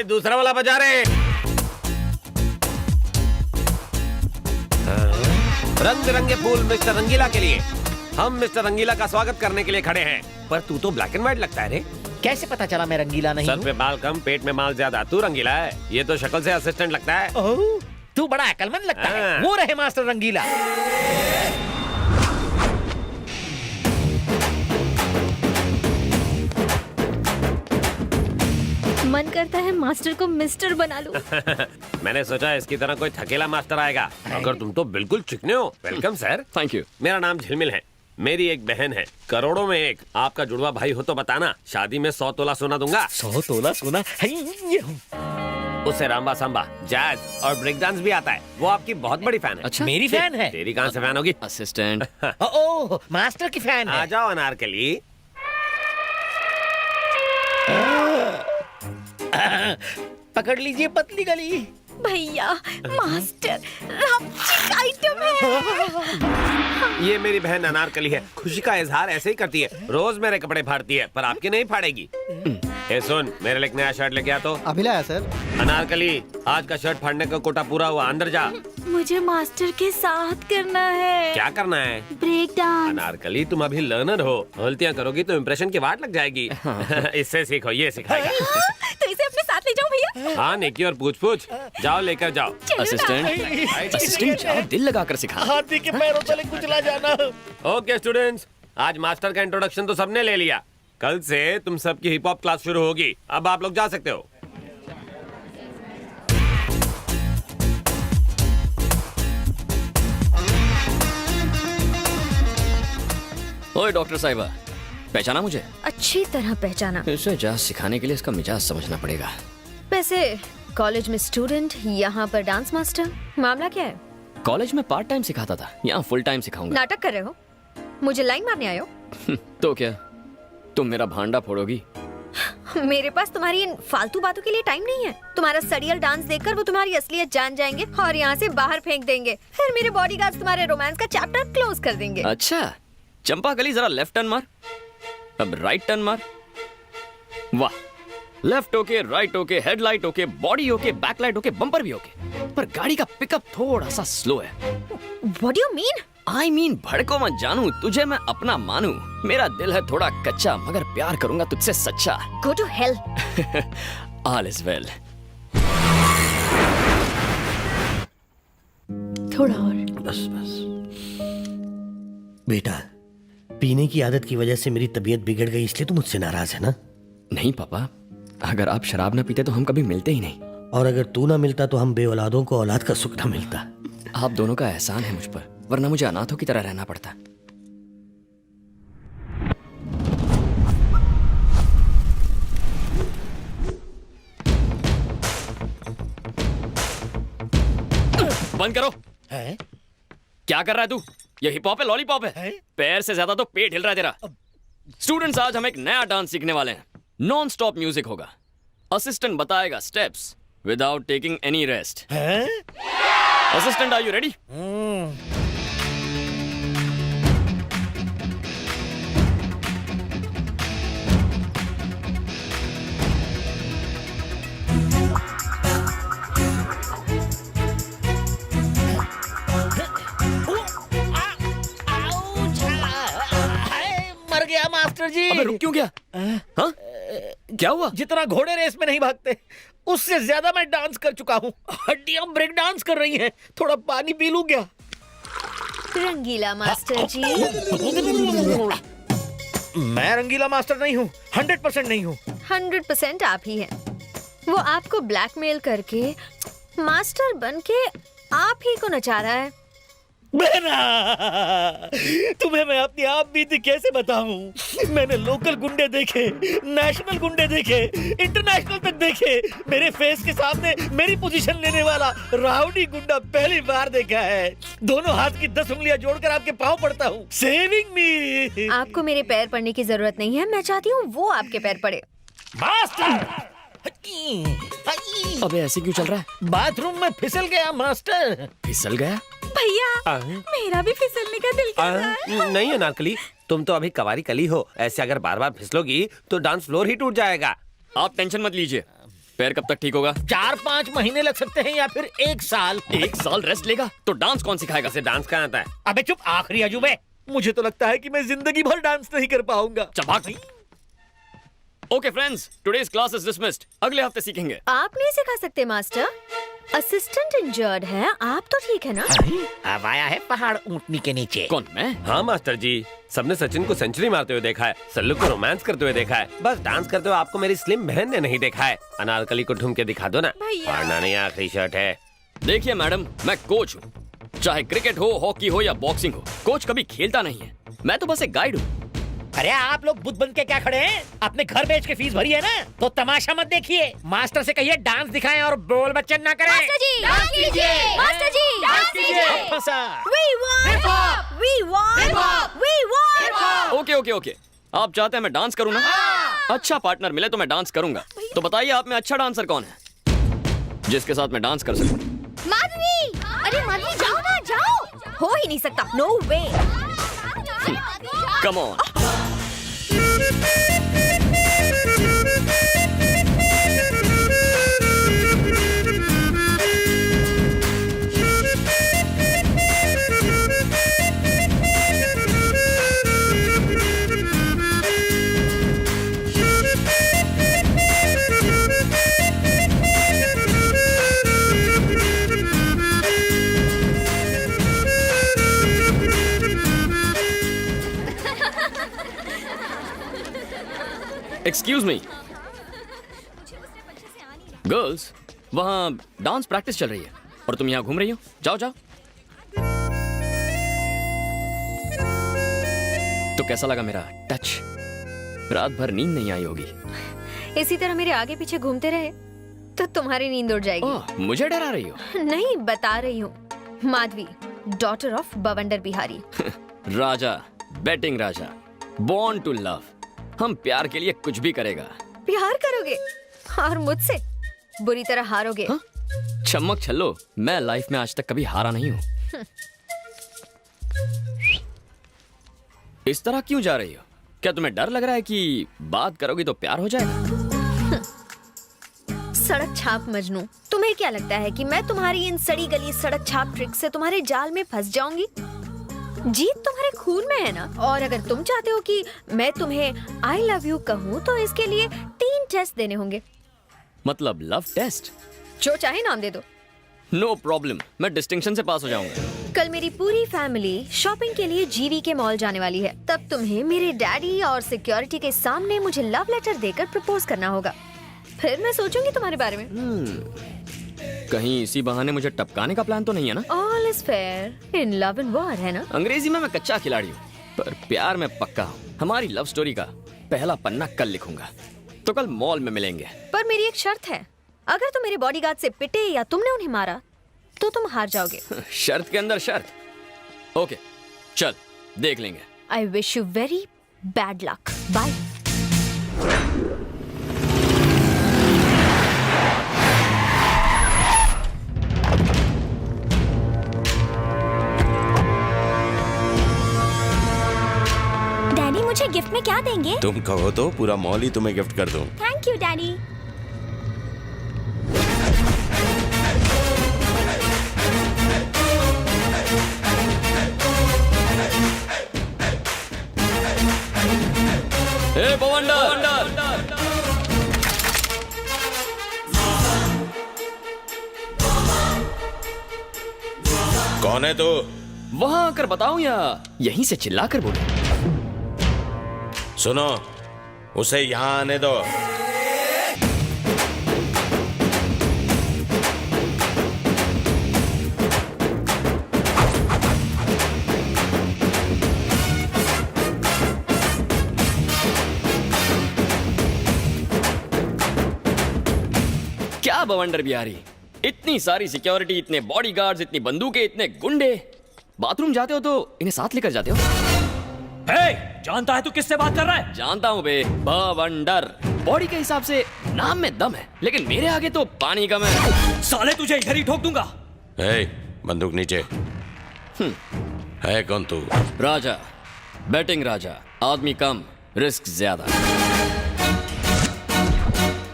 दूसरा वाला बजा रहे। रंग बिरंगे फूल मिस्टर रंगीला के लिए। हम मिस्टर रंगीला का स्वागत करने के लिए खड़े हैं। पर तू तो ब्लैक एंड व्हाइट लगता है रे। कैसे पता चला मैं रंगीला नहीं सर पे बाल कम, पेट में माल ज्यादा, तू रंगीला है। ये तो शक्ल से असिस्टेंट लगता है। ओह, तू बड़ा अकलमंद लगता है। वो रहे मास्टर रंगीला। मन करता है मास्टर को मिस्टर बना लूं। मैंने सोचा इसकी तरह कोई थकेला मास्टर आएगा, मगर तुम तो बिल्कुल चिकने हो। Welcome sir. Thank you. मेरा नाम झिलमिल है। मेरी एक बहन है, करोड़ों में एक। आपका जुड़वा भाई हो तो बताना, शादी में 100 तोला सोना दूंगा। 100 तोला सोना? उसे रामबा सांबा, जैज और ब्रेक डांस भी आता है। वो आपकी बहुत बड़ी फैन है। अच्छा, मेरी फैन है? तेरी कहाँ से फैन होगी? असिस्टेंट। ओह, मास्टर की फैन आ है। जाओ अनारकली। पकड़ लीजिए पतली गली। भैया, मास्टर चिक आइटम है। ये मेरी बहन अनारकली है। खुशी का इजहार ऐसे ही करती है। रोज मेरे कपड़े फाड़ती है, पर आपके नहीं फाड़ेगी। ए सुन, मेरे लिए एक नया शर्ट लेके आ तो। अभी लाया सर। अनारकली, आज का शर्ट फाड़ने का कोटा पूरा हुआ। अंदर जा। मुझे मास्टर के साथ करना है। क्या करना है? Break dance. अनारकली, तुम अभी लर्नर हो। गलतियाँ करोगी तो इम्प्रेशन की वाट लग जाएगी। इससे सीखो, ये सिखाएगा। तो इसे अपने साथ ले जाऊं भैया? हाँ निकी, और पूछ पूछ। जाओ लेकर जाओ। असिस्टेंट जाओ, दिल लगाकर सिखा। हाथी के पैरों तले कुचला जाना। ओके स्टूडेंट्स, आज मास्टर का इंट्रोडक्शन तो सबने ले लिया। कल से तुम सबकी हिप हॉप क्लास शुरू होगी। अब आप लोग जा सकते हो। ओए डॉक्टर साहिबा, पहचाना मुझे? अच्छी तरह पहचाना। इसे जाज सिखाने के लिए इसका मिजाज समझना पड़ेगा। वैसे कॉलेज में स्टूडेंट, यहाँ पर डांस मास्टर। मामला क्या है? कॉलेज में पार्ट टाइम सिखाता था, यहाँ फुल टाइम सिखाऊंगा। नाटक कर रहे हो? मुझे लाइन मारने आए हो? तो क्या तुम मेरा भांडा फोड़ोगी? मेरे पास तुम्हारी इन फालतू बातों के लिए टाइम नहीं है। तुम्हारा सड़ियल डांस देखकर वो तुम्हारी असलियत जान जाएंगे और यहाँ से बाहर फेंक देंगे। फिर मेरे बॉडीगार्ड्स तुम्हारे रोमांस का चैप्टर क्लोज कर देंगे। अच्छा, चंपा कली जरा लेफ्ट टर्न मार, अब राइट टर्न मार। वाह, left okay, right okay, headlight okay, body okay, backlight okay, bumper भी ओके, पर गाड़ी का पिकअप थोड़ा सा स्लो है। What do you mean? I mean, भड़को मत जानू, तुझे मैं अपना मानू। मेरा दिल है थोड़ा कच्चा, मगर प्यार करूंगा तुझसे सच्चा। Go to hell. All is well. थोड़ा और। बस बस। बेटा, पीने की आदत की वजह से मेरी तबीयत बिगड़ गई, इसलिए तू मुझसे नाराज है ना? नहीं पापा, अगर आप शराब ना पीते तो हम कभी मिलते ही नहीं। और अगर तू ना मिलता तो हम बेऔलादों को औलाद का सुख ना मिलता। आप दोनों का एहसान है मुझ पर, वरना मुझे अनाथों की तरह रहना पड़ता। बंद करो। है? क्या कर रहा है तू? ये हिप हॉप है, लॉलीपॉप है? पैर से ज्यादा तो पेट हिल रहा है तेरा। स्टूडेंट्स, आज हम एक नया डांस सीखने वाले हैं। नॉन स्टॉप म्यूजिक होगा। असिस्टेंट बताएगा steps without taking any rest. Assistant, are you ready? मर गया मास्टर जी। अबे रुक क्यों गया? हाँ? क्या हुआ? जितना घोड़े रेस में नहीं भागते, उससे ज्यादा मैं डांस कर चुका हूँ। हड्डियां ब्रेक डांस कर रही हैं। थोड़ा पानी पी लूं क्या? रंगीला मास्टर जी। मैं रंगीला मास्टर नहीं हूँ, 100% नहीं हूँ। 100% आप ही हैं। वो आपको ब्लैकमेल करके मास्टर बन के आप ही को नचा रहा है। बहना, तुम्हें मैं अपनी आप बीती कैसे बताऊं? मैंने लोकल गुंडे देखे, नेशनल गुंडे देखे, इंटरनेशनल तक देखे। मेरे फेस के सामने मेरी पोजीशन लेने वाला राउडी गुंडा पहली बार देखा है। दोनों हाथ की 10 उंगलियां जोड़कर आपके पांव पड़ता हूँ। सेविंग मी। आपको मेरे पैर पड़ने की जरूरत नहीं है, मैं चाहती हूँ वो आपके पैर पड़े। मास्टर! अबे ऐसे क्यों चल रहा है? बाथरूम में फिसल गया मास्टर। फिसल गया? भैया, मेरा भी फिसलने का दिल कर रहा है। नहीं अनारकली, तुम तो अभी कवारी कली हो। ऐसे अगर बार बार फिसलोगी तो डांस फ्लोर ही टूट जाएगा। आप टेंशन मत लीजिए, पैर कब तक ठीक होगा? 4-5 महीने लग सकते हैं या फिर 1 साल। 1 साल रेस्ट लेगा तो डांस कौन सिखाएगा? इसे डांस कहाँ आता है? अबे चुप, आखिरी अजूबे। मुझे तो लगता है कि मैं जिंदगी भर डांस नहीं कर पाऊंगा। चबाक। Okay friends, today's class is dismissed. अगले हफ्ते सीखेंगे। आप नहीं सिखा सकते मास्टर, असिस्टेंट इंजर्ड है, आप तो ठीक है ना? अब आया है पहाड़ ऊंटनी के नीचे। कौन, मैं? हाँ मास्टर जी, सबने सचिन को सेंचुरी मारते हुए देखा है, सल्लू को रोमांस करते हुए देखा है, बस डांस करते हुए आपको मेरी स्लिम बहन ने नहीं देखा है। अनारकली को ढूंढ के दिखा दो ना। भैया। फाड़ना नहीं आखिरी शर्ट है। देखिए मैडम, मैं कोच हूँ। चाहे क्रिकेट हो, हॉकी हो या बॉक्सिंग हो, कोच कभी खेलता नहीं है। मैं तो बस एक गाइड हूँ। अरे आप लोग बुद्ध बन के क्या खड़े हैं? अपने घर बेच के फीस भरी है ना, तो तमाशा मत देखिए। मास्टर से कहिए डांस दिखाएं और बोल बच्चन ना करें। मास्टर जी डांस कीजिए, मास्टर जी डांस कीजिए। फंसा। We want, we want, we want. Okay okay okay, आप चाहते हैं मैं डांस करूँ ना? अच्छा पार्टनर मिले तो मैं डांस करूंगा। तो बताइए आप में अच्छा डांसर कौन है जिसके साथ मैं डांस कर सकूं? माधवी, अरे माधवी जाओ ना, जाओ। हो ही नहीं सकता, no way. Come on. Excuse me girls, वहाँ डांस प्रैक्टिस चल रही है और तुम यहाँ घूम रही हो। जाओ जाओ। तो कैसा लगा मेरा टच? रात भर नींद नहीं आई होगी। इसी तरह मेरे आगे पीछे घूमते रहे तो तुम्हारी नींद उड़ जाएगी। ओह, मुझे डरा रही हो? नहीं, बता रही हूँ। Madhavi, daughter of Bawandar Bihari. Raja, batting Raja, born to love. हम प्यार के लिए कुछ भी करेगा। प्यार करोगे और मुझसे बुरी तरह हारोगे। हाँ? चमक छल्लो, मैं लाइफ में आज तक कभी हारा नहीं हूँ। इस तरह क्यों जा रही हो? क्या तुम्हें डर लग रहा है कि बात करोगी तो प्यार हो जाएगा? सड़क छाप मजनू, तुम्हें क्या लगता है कि मैं तुम्हारी इन सड़ी गली सड़क छाप ट्रिक से तुम्हारे जाल में फंस जाऊंगी? जीत तुम्हारे खून में है ना। और अगर तुम चाहते हो कि मैं तुम्हें आई लव यू कहूँ तो इसके लिए 3 टेस्ट देने होंगे। मतलब लव टेस्ट? जो चाहे नाम दे दो। नो प्रॉब्लम, मैं डिस्टिंक्शन से पास हो जाऊंगा। कल मेरी पूरी फैमिली शॉपिंग के लिए जीवी के मॉल जाने वाली है। तब तुम्हें मेरे डैडी और सिक्योरिटी के सामने मुझे लव लेटर देकर प्रपोज करना होगा। फिर मैं सोचूंगी तुम्हारे बारे में। कहीं इसी बहाने मुझे टपकाने का प्लान तो नहीं है ना? All is fair in love and war, है ना? अंग्रेजी में मैं कच्चा खिलाड़ी हूँ, पर प्यार में पक्का हूँ। हमारी लव स्टोरी का पहला पन्ना कल लिखूंगा, तो कल मॉल में मिलेंगे। पर मेरी एक शर्त है, अगर तुम मेरे बॉडीगार्ड से पिटे या तुमने उन्हें मारा तो तुम हार जाओगे। शर्त के अंदर शर्त। ओके चल देख लेंगे। I wish you very bad luck. Bye. Daddy मुझे गिफ्ट में क्या देंगे? तुम कहो तो पूरा मॉल ही तुम्हें गिफ्ट कर दूं। Thank you daddy. ए बवंडर, कौन है तू? वहां आकर बताऊं या यहीं से चिल्लाकर बोलूं? सुनो, उसे यहाँ आने दो। क्या बवंडर बिहारी, इतनी सारी सिक्योरिटी, इतने बॉडीगार्ड्स, इतनी बंदूकें, इतने गुंडे। बाथरूम जाते हो तो इन्हें साथ लेकर जाते हो? जानता है तू किससे बात कर रहा है? जानता हूँ बे, बवंडर। बॉडी के हिसाब से नाम में दम है, लेकिन मेरे आगे तो पानी कम है। साले तुझे इधर ही ठोक दूंगा। ए, बंदूक नीचे। है कौन तू? राजा, बैटिंग राजा, आदमी कम, रिस्क ज्यादा।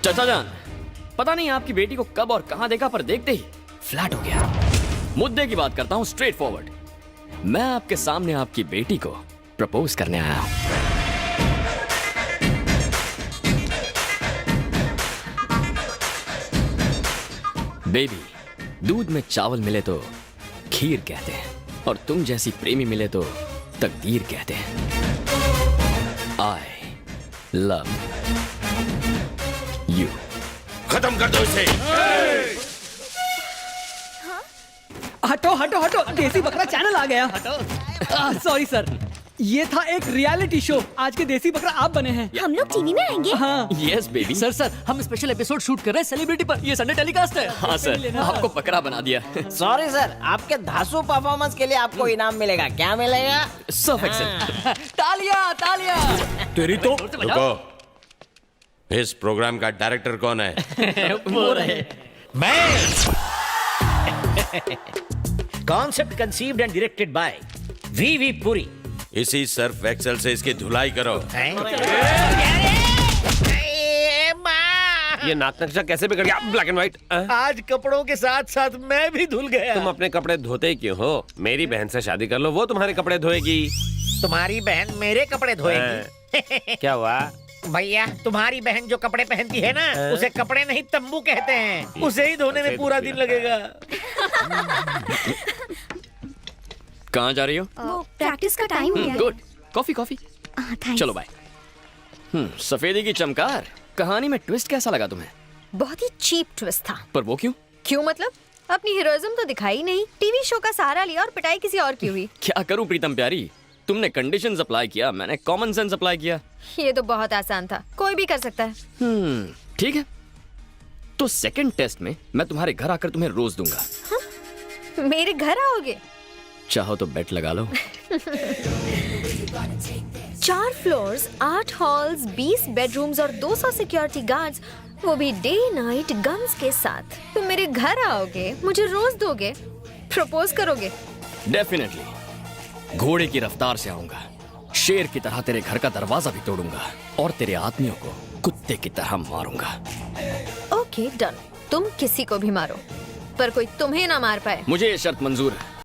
चाचा जान, पता नहीं आपकी बेटी को कब और कहां देखा, पर देखते ही फ्लैट हो गया। मुद्दे की बात करता हूं, स्ट्रेट फॉरवर्ड। मैं आपके सामने आपकी बेटी को प्रपोज करने आया हूं। बेबी, दूध में चावल मिले तो खीर कहते हैं, और तुम जैसी प्रेमी मिले तो तकदीर कहते हैं। I love you. खत्म कर दो इसे। हटो हटो हटो, देसी बकरा चैनल आ गया। सॉरी सर, ये था एक रियलिटी शो। आज के देसी बकरा आप बने हैं। हम लोग टीवी में आएंगे। हाँ यस बेबी। सर, हम स्पेशल एपिसोड शूट कर रहे हैं सेलिब्रिटी पर। ये संडे टेलीकास्ट है। हाँ सर, आपको बकरा बना दिया। सॉरी सर, आपके धांसू परफॉर्मेंस के लिए आपको इनाम मिलेगा। क्या मिलेगा? Surf Excel. तालियां तालियां। तेरी तो रुको, इस प्रोग्राम का डायरेक्टर कौन है? वो रहे। मैं concept conceived and directed by V Puri. इसी सर्फ एक्सेल से इसकी धुलाई करो। ये नाक नक्शा कैसे बिगड़ गया? Black and white. आज कपड़ों के साथ साथ मैं भी धुल गया। तुम अपने कपड़े धोते ही क्यों हो? मेरी बहन से शादी कर लो, वो तुम्हारे कपड़े धोएगी। तुम्हारी बहन मेरे कपड़े धोएगी। क्या हुआ? भैया, तुम्हारी बहन जो कपड़े पहनती है ना, उसे कपड़े नहीं तंबू कहते हैं। उसे ही धोने में पूरा दिन लगेगा। कहाँ जा रही हो? वो प्रैक्टिस का टाइम हो गया। गुड। Coffee coffee. थैंक्स। चलो बाय। सफेदी की चमकार। कहानी में ट्विस्ट कैसा लगा तुम्हें? बहुत ही चीप ट्विस्ट था। पर वो क्यों? क्यों मतलब? अपनी हीरोइज्म तो दिखाई नहीं, टीवी शो का सहारा लिया और पिटाई किसी और की हुई। क्या करूं प्रीतम प्यारी, तुमने कंडीशंस अप्लाई किया, मैंने कॉमन सेंस अप्लाई किया। ये तो बहुत आसान था, कोई भी कर सकता है। ठीक है, तो सेकंड टेस्ट में मैं तुम्हारे घर आकर तुम्हें रोज दूंगा। मेरे घर आओगे? चाहो तो बेट लगा लो। 4 फ्लोर्स, 8 हॉल्स, 20 बेडरूम्स और 200 सिक्योरिटी गार्ड्स, वो भी डे नाइट गन्स के साथ। तुम मेरे घर आओगे, मुझे रोज दोगे, प्रपोज करोगे? डेफिनेटली। घोड़े की रफ्तार से आऊंगा, शेर की तरह तेरे घर का दरवाजा भी तोड़ूंगा और तेरे आदमियों को कुत्ते की तरह मारूंगा। ओके डन, तुम किसी को भी मारो, पर कोई तुम्हें ना मार पाए। मुझे ये शर्त मंजूर है।